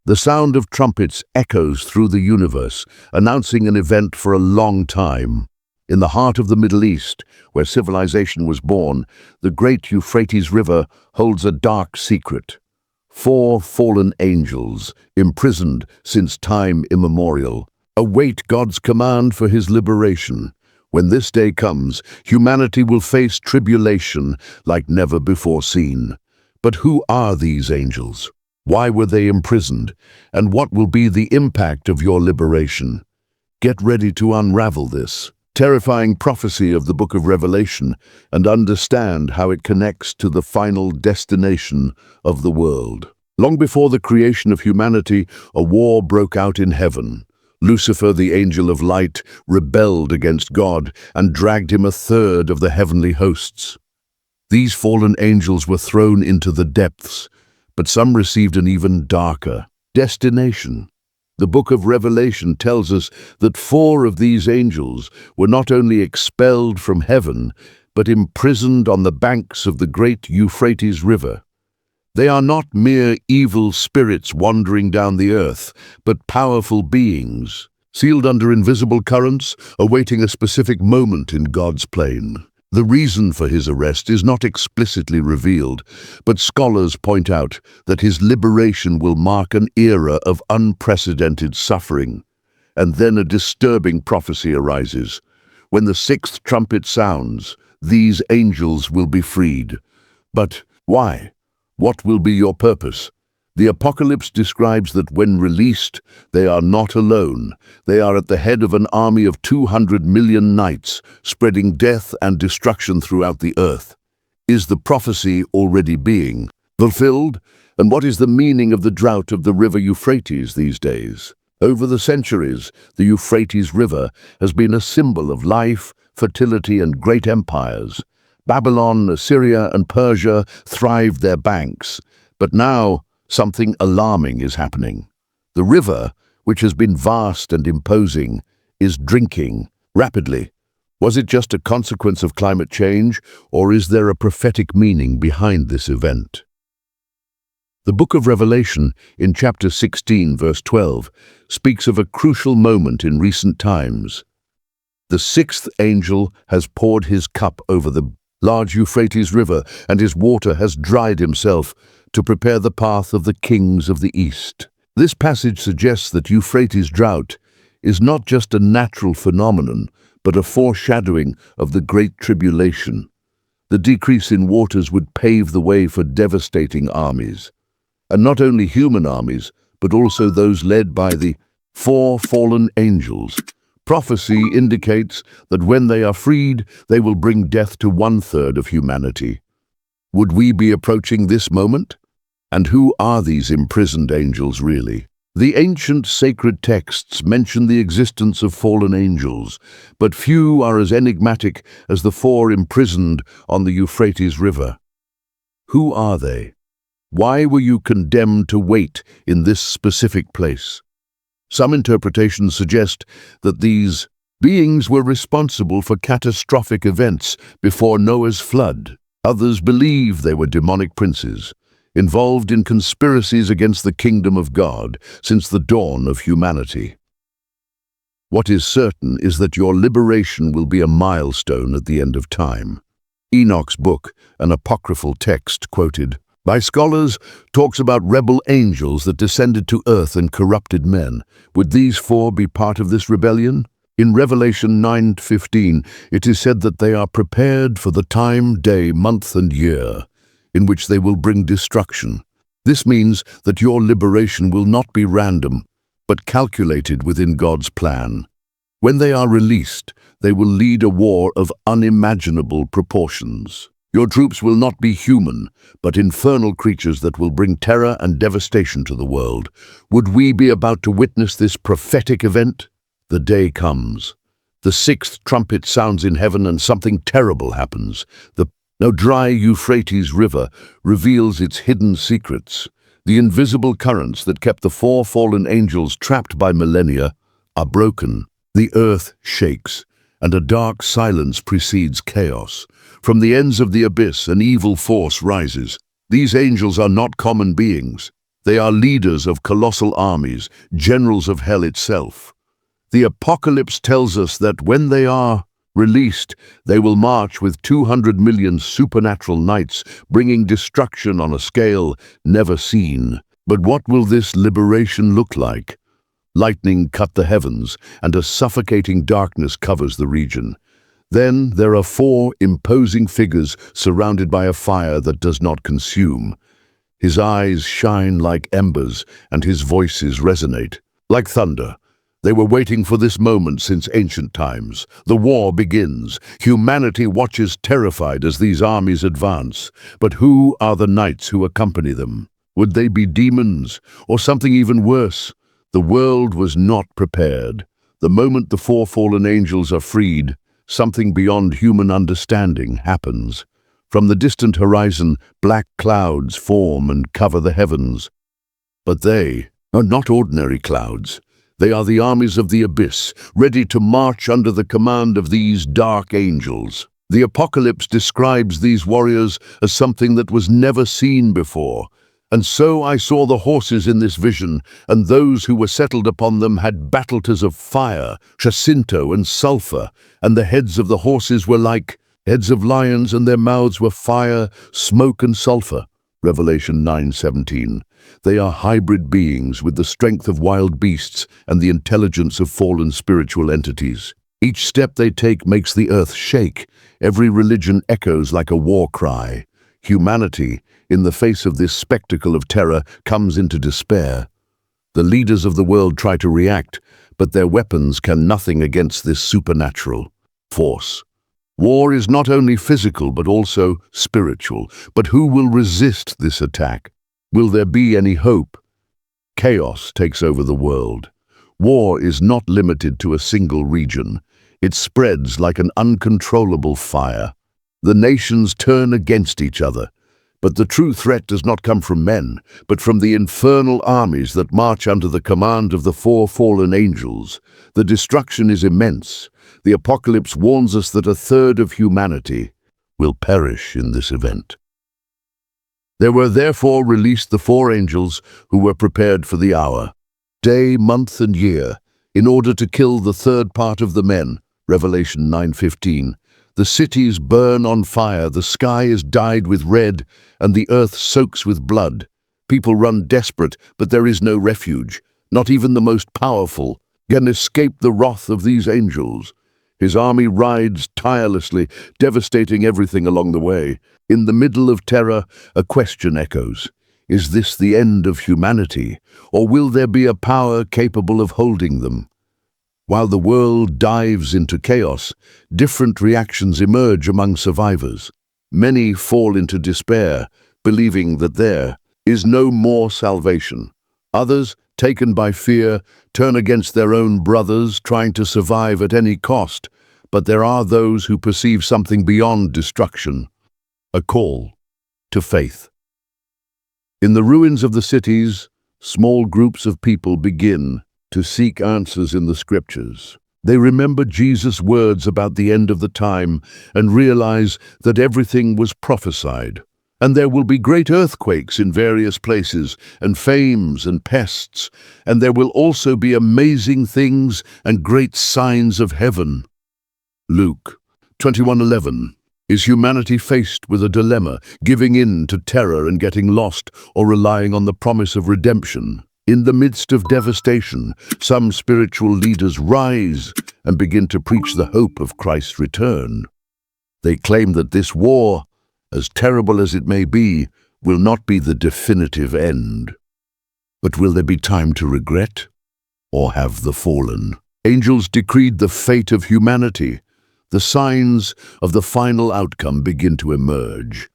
The sound of trumpets echoes through the universe, announcing an event for a long time. In the heart of the Middle East, where civilization was born, the great Euphrates River holds a dark secret. 4 fallen angels, imprisoned since time immemorial, await God's command for his liberation. When this day comes, humanity will face tribulation like never before seen. But who are these angels? Why were they imprisoned? And what will be the impact of your liberation? Get ready to unravel this terrifying prophecy of the Book of Revelation and understand how it connects to the final destination of the world. Long before the creation of humanity, a war broke out in heaven. Lucifer, the angel of light, rebelled against God and dragged him a third of the heavenly hosts. These fallen angels were thrown into the depths, but some received an even darker destination. The Book of Revelation tells us that 4 of these angels were not only expelled from heaven, but imprisoned on the banks of the great Euphrates River. They are not mere evil spirits wandering down the earth, but powerful beings, sealed under invisible currents, awaiting a specific moment in God's plan. The reason for his arrest is not explicitly revealed, but scholars point out that his liberation will mark an era of unprecedented suffering. And then a disturbing prophecy arises. When the 6th trumpet sounds, these angels will be freed. But why? What will be your purpose? The Apocalypse describes that when released, they are not alone. They are at the head of an army of 200 million knights, spreading death and destruction throughout the earth. Is the prophecy already being fulfilled? And what is the meaning of the drought of the river Euphrates these days? Over the centuries, the Euphrates River has been a symbol of life, fertility, and great empires. Babylon, Assyria, and Persia thrived their banks. But now, something alarming is happening. The river, which has been vast and imposing, is drinking rapidly. Was it just a consequence of climate change, or is there a prophetic meaning behind this event? The Book of Revelation, in chapter 16, verse 12, speaks of a crucial moment in recent times. The 6th angel has poured his cup over the large Euphrates River, and his water has dried himself to prepare the path of the kings of the East. This passage suggests that Euphrates' drought is not just a natural phenomenon, but a foreshadowing of the Great Tribulation. The decrease in waters would pave the way for devastating armies. And not only human armies, but also those led by the 4 fallen angels. Prophecy indicates that when they are freed, they will bring death to 1/3 of humanity. Would we be approaching this moment? And who are these imprisoned angels really? The ancient sacred texts mention the existence of fallen angels, but few are as enigmatic as the 4 imprisoned on the Euphrates River. Who are they? Why were you condemned to wait in this specific place? Some interpretations suggest that these beings were responsible for catastrophic events before Noah's flood. Others believe they were demonic princes, involved in conspiracies against the kingdom of God since the dawn of humanity. What is certain is that your liberation will be a milestone at the end of time. Enoch's book, an apocryphal text quoted by scholars, talks about rebel angels that descended to earth and corrupted men. Would these 4 be part of this rebellion? In Revelation 9:15, it is said that they are prepared for the time, day, month, and year in which they will bring destruction. This means that your liberation will not be random, but calculated within God's plan. When they are released, they will lead a war of unimaginable proportions. Your troops will not be human, but infernal creatures that will bring terror and devastation to the world. Would we be about to witness this prophetic event? The day comes. The 6th trumpet sounds in heaven and something terrible happens. The now dry Euphrates River reveals its hidden secrets. The invisible currents that kept the 4 fallen angels trapped by millennia are broken. The earth shakes, and a dark silence precedes chaos. From the ends of the abyss, an evil force rises. These angels are not common beings. They are leaders of colossal armies, generals of hell itself. The Apocalypse tells us that when they are released, they will march with 200 million supernatural knights, bringing destruction on a scale never seen. But what will this liberation look like? Lightning cut the heavens, and a suffocating darkness covers the region. Then there are 4 imposing figures surrounded by a fire that does not consume. His eyes shine like embers, and his voices resonate like thunder. They were waiting for this moment since ancient times. The war begins. Humanity watches terrified as these armies advance. But who are the knights who accompany them? Would they be demons, or something even worse? The world was not prepared. The moment the 4 fallen angels are freed, something beyond human understanding happens. From the distant horizon, black clouds form and cover the heavens. But they are not ordinary clouds. They are the armies of the abyss, ready to march under the command of these dark angels. The Apocalypse describes these warriors as something that was never seen before. And so I saw the horses in this vision, and those who were settled upon them had battles of fire, jacinto, and sulfur, and the heads of the horses were like heads of lions, and their mouths were fire, smoke, and sulfur. Revelation 9:17. They are hybrid beings with the strength of wild beasts and the intelligence of fallen spiritual entities. Each step they take makes the earth shake. Every religion echoes like a war cry. Humanity, in the face of this spectacle of terror, comes into despair. The leaders of the world try to react, but their weapons can nothing against this supernatural force. War is not only physical but also spiritual. But who will resist this attack? Will there be any hope? Chaos takes over the world. War is not limited to a single region. It spreads like an uncontrollable fire. The nations turn against each other. But the true threat does not come from men, but from the infernal armies that march under the command of the 4 fallen angels. The destruction is immense. The Apocalypse warns us that 1/3 of humanity will perish in this event. There were therefore released the 4 angels who were prepared for the hour, day, month, and year, in order to kill the 1/3 part of the men. Revelation 9:15. The cities burn on fire, the sky is dyed with red, and the earth soaks with blood. People run desperate, but there is no refuge. Not even the most powerful can escape the wrath of these angels. His army rides tirelessly, devastating everything along the way. In the middle of terror, a question echoes. Is this the end of humanity, or will there be a power capable of holding them? While the world dives into chaos, different reactions emerge among survivors. Many fall into despair, believing that there is no more salvation. Others, taken by fear, turn against their own brothers, trying to survive at any cost. But there are those who perceive something beyond destruction, a call to faith. In the ruins of the cities, small groups of people begin to seek answers in the scriptures. They remember Jesus' words about the end of the time and realize that everything was prophesied. And there will be great earthquakes in various places, and fames and pests, and there will also be amazing things and great signs of heaven. Luke 21:11. Is humanity faced with a dilemma, giving in to terror and getting lost, or relying on the promise of redemption? In the midst of devastation, some spiritual leaders rise and begin to preach the hope of Christ's return. They claim that this war, as terrible as it may be, will not be the definitive end. But will there be time to regret, or have the fallen angels decreed the fate of humanity? The signs of the final outcome begin to emerge.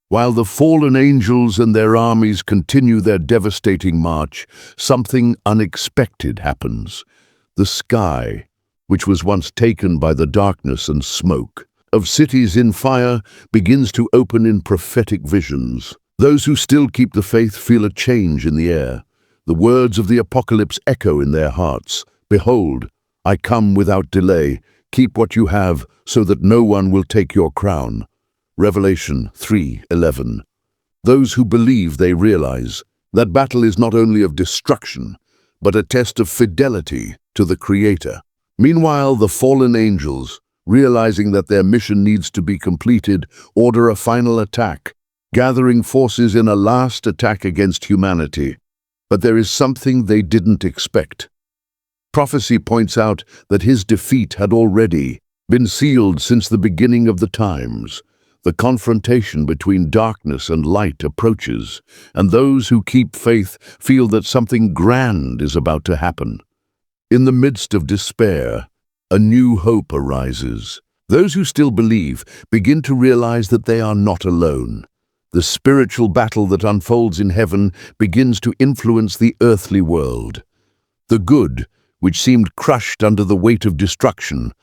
While the fallen angels and their armies continue their devastating march, something unexpected happens. The sky, which was once taken by the darkness and smoke of cities in fire, begins to open in prophetic visions. Those who still keep the faith feel a change in the air. The words of the Apocalypse echo in their hearts. Behold, I come without delay. Keep what you have, so that no one will take your crown. Revelation 3:11. Those who believe they realize That battle is not only of destruction, but a test of fidelity to the Creator. Meanwhile, the fallen angels, realizing that their mission needs to be completed, order a final attack, gathering forces in a last attack against humanity. But there is something they didn't expect. Prophecy points out that his defeat had already been sealed since the beginning of the times. The confrontation between darkness and light approaches, and those who keep faith feel that something grand is about to happen. In the midst of despair, a new hope arises. Those who still believe begin to realize that they are not alone. The spiritual battle that unfolds in heaven begins to influence the earthly world. The good, which seemed crushed under the weight of destruction,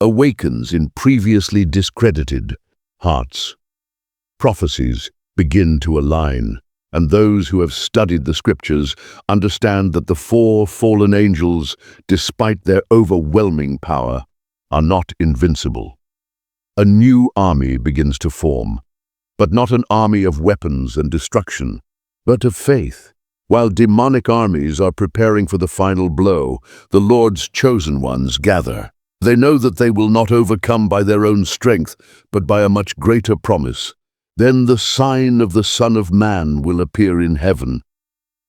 awakens in previously discredited hearts. Prophecies begin to align, and those who have studied the scriptures understand that the four fallen angels, despite their overwhelming power, are not invincible. A new army begins to form, but not an army of weapons and destruction, but of faith. While demonic armies are preparing for the final blow, the Lord's chosen ones gather. They know that they will not overcome by their own strength, but by a much greater promise. Then the sign of the Son of Man will appear in heaven,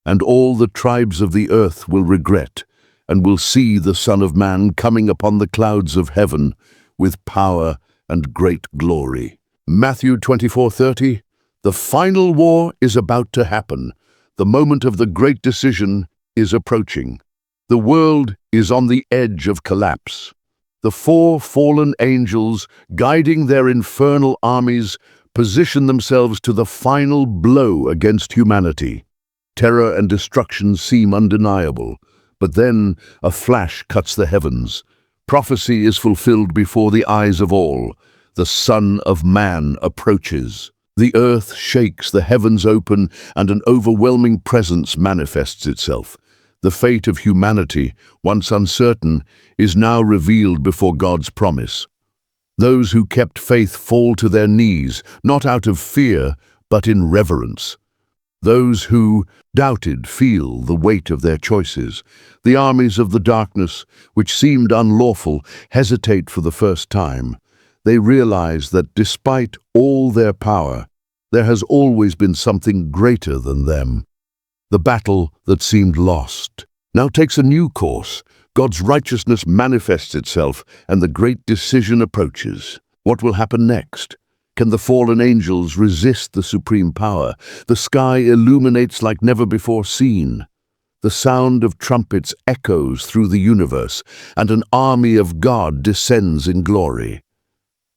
and all the tribes of the earth will regret, and will see the Son of Man coming upon the clouds of heaven with power and great glory. Matthew 24:30. The final war is about to happen. The moment of the great decision is approaching. The world is on the edge of collapse. The four fallen angels, guiding their infernal armies, position themselves to the final blow against humanity. Terror and destruction seem undeniable, but then a flash cuts the heavens. Prophecy is fulfilled before the eyes of all. The Son of Man approaches. The earth shakes, the heavens open, and an overwhelming presence manifests itself. The fate of humanity, once uncertain, is now revealed before God's promise. Those who kept faith fall to their knees, not out of fear, but in reverence. Those who doubted feel the weight of their choices. The armies of the darkness, which seemed unlawful, hesitate for the first time. They realize that despite all their power, there has always been something greater than them. The battle that seemed lost now takes a new course. God's righteousness manifests itself, and the great decision approaches. What will happen next? Can the fallen angels resist the supreme power? The sky illuminates like never before seen. The sound of trumpets echoes through the universe, and an army of God descends in glory.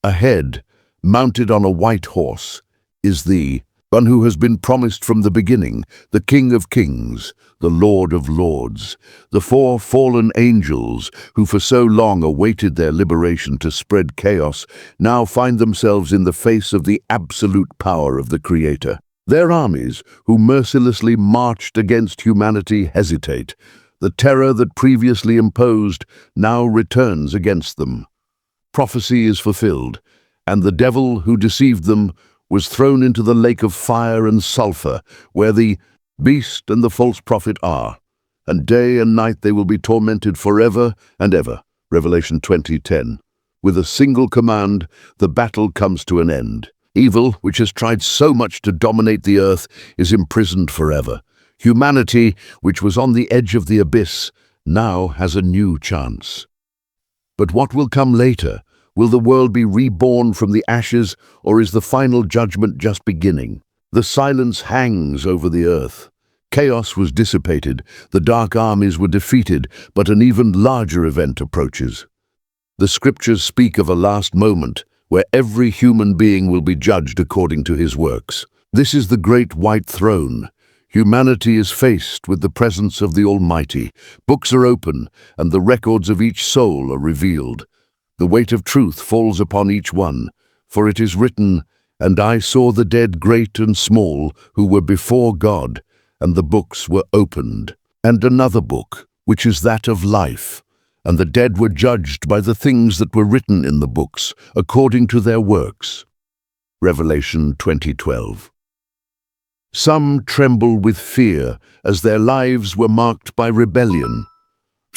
Ahead, mounted on a white horse, is the one who has been promised from the beginning, the King of Kings, the Lord of Lords. The four fallen angels, who for so long awaited their liberation to spread chaos, now find themselves in the face of the absolute power of the Creator. Their armies, who mercilessly marched against humanity, hesitate. The terror that previously imposed now returns against them. Prophecy is fulfilled, and the devil who deceived them was thrown into the lake of fire and sulfur, where the beast and the false prophet are, and day and night they will be tormented forever and ever. Revelation 20:10. With a single command, the battle comes to an end. Evil, which has tried so much to dominate the earth, is imprisoned forever. Humanity, which was on the edge of the abyss, now has a new chance. But what will come later? Will the world be reborn from the ashes, or is the final judgment just beginning? The silence hangs over the earth. Chaos was dissipated, the dark armies were defeated, but an even larger event approaches. The scriptures speak of a last moment, where every human being will be judged according to his works. This is the great white throne. Humanity is faced with the presence of the Almighty. Books are open, and the records of each soul are revealed. The weight of truth falls upon each one, for it is written, "And I saw the dead great and small, who were before God, and the books were opened. And another book, which is that of life. And the dead were judged by the things that were written in the books, according to their works." Revelation 20:12. Some tremble with fear as their lives were marked by rebellion.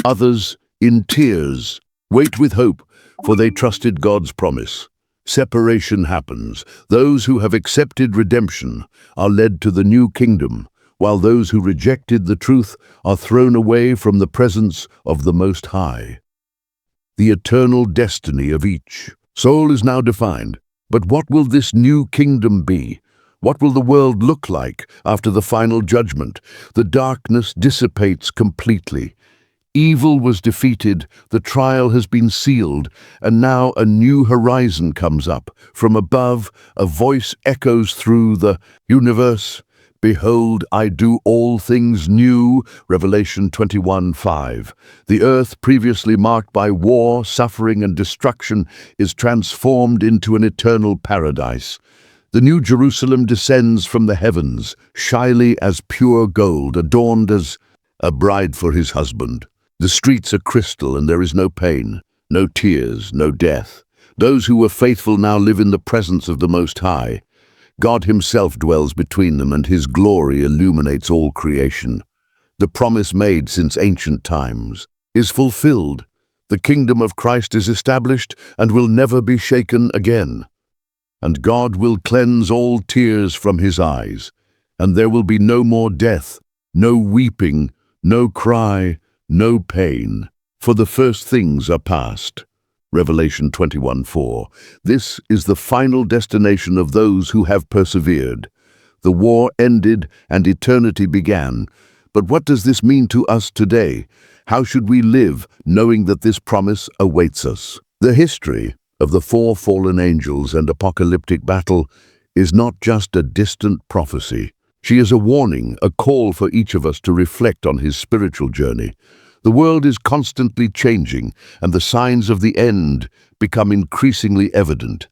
Others, in tears, wait with hope, for they trusted God's promise. Separation happens. Those who have accepted redemption are led to the new kingdom, while those who rejected the truth are thrown away from the presence of the Most High. The eternal destiny of each soul is now defined. But what will this new kingdom be? What will the world look like after the final judgment? The darkness dissipates completely. Evil was defeated, the trial has been sealed, and now a new horizon comes up. From above, a voice echoes through the universe. Behold, I do all things new. Revelation 21:5. The earth, previously marked by war, suffering, and destruction, is transformed into an eternal paradise. The New Jerusalem descends from the heavens, shyly as pure gold, adorned as a bride for his husband. The streets are crystal, and there is no pain, no tears, no death. Those who were faithful now live in the presence of the Most High. God himself dwells between them, and his glory illuminates all creation. The promise made since ancient times is fulfilled. The kingdom of Christ is established and will never be shaken again. And God will cleanse all tears from his eyes, and there will be no more death, no weeping, no cry, no pain, for the first things are past. Revelation 21:4. This is the final destination of those who have persevered. The war ended and eternity began. But what does this mean to us today? How should we live knowing that this promise awaits us? The history of the four fallen angels and apocalyptic battle is not just a distant prophecy. She is a warning, a call for each of us to reflect on his spiritual journey. The world is constantly changing, and the signs of the end become increasingly evident.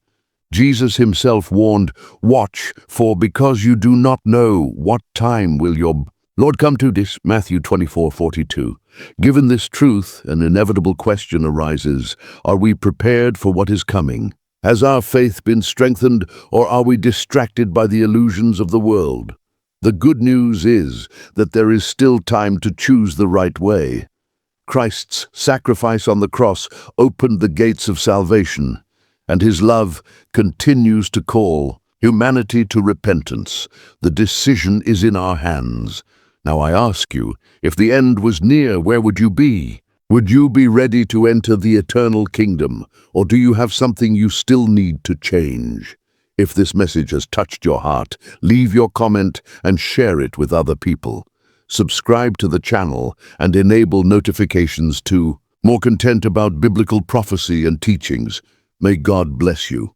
Jesus himself warned, "Watch, for because you do not know what time will your Lord come to this." Matthew 24:42. Given this truth, an inevitable question arises: are we prepared for what is coming? Has our faith been strengthened, or are we distracted by the illusions of the world? The good news is that there is still time to choose the right way. Christ's sacrifice on the cross opened the gates of salvation, and his love continues to call humanity to repentance. The decision is in our hands. Now I ask you, if the end was near, where would you be? Would you be ready to enter the eternal kingdom, or do you have something you still need to change? If this message has touched your heart, leave your comment and share it with other people. Subscribe to the channel and enable notifications to more content about biblical prophecy and teachings. May God bless you.